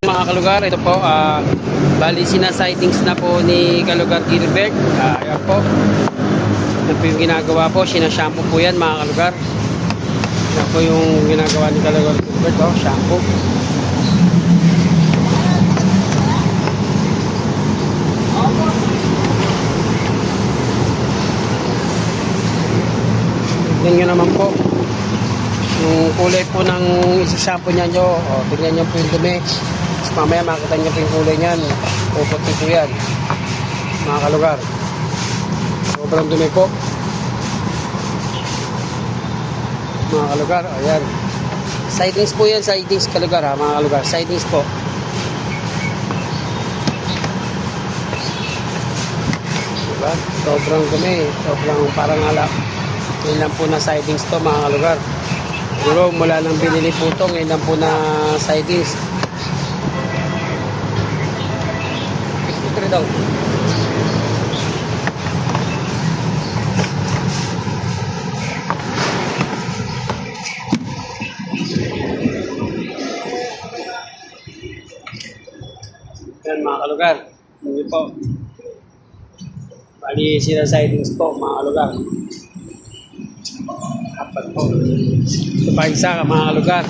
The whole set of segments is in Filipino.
Mga kalugar, ito po, bali sinasightings na po ni Kalugar Gilbert. Ayan po. Ito po yung ginagawa po, sinashampoo po yan mga kalugar. Yan po yung ginagawa ni Kalugar Gilbert, oh, shampoo. Tignan nyo naman po yung kulay po ng isa-shampoo niya nyo. O, tignan nyo po yung dumi. Tapos mamaya makita nyo po yung kulay niyan. Puputi po yan mga kalugar. Sobrang dumi po mga kalugar. Ayan, sidings po yan, sidings kalugar ha mga kalugar. Sidings po. Diba? Sobrang dumi. Sobrang parang alak. Ngayon lang po na sidings to mga kalugar. Siguro mula nang binili po ito, ngayon lang po na sidings. 53 daw. Yan mga kalugar. Hindi po. Bali sila sidings po mga kalugar. Apat po. Ito pa isa ka mga kalugar.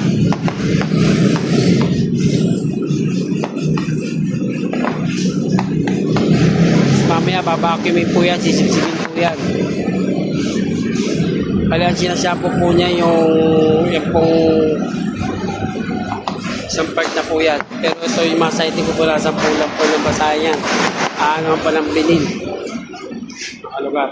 Mamaya babacuumin po yan, sisipsipin po yan. Kaya ang sinashampoo po niya yung pong isang part na po yan. Pero ito yung mga sighting ko po nasa pulang po ng basahan yan. Ano pa ng binil. Mga kalugar.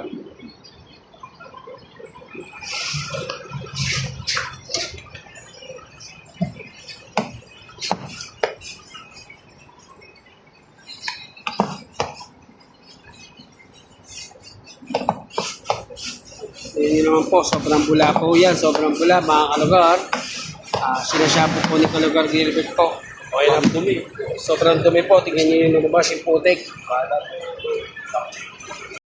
Yun naman po, sobrang bula po yan, sobrang bula mga kalugar. Sinashampoo po ni Kalugar Gilbert po. Okay lang dumi. Sobrang dumi po, tingnan nyo yung lumabas yung putik.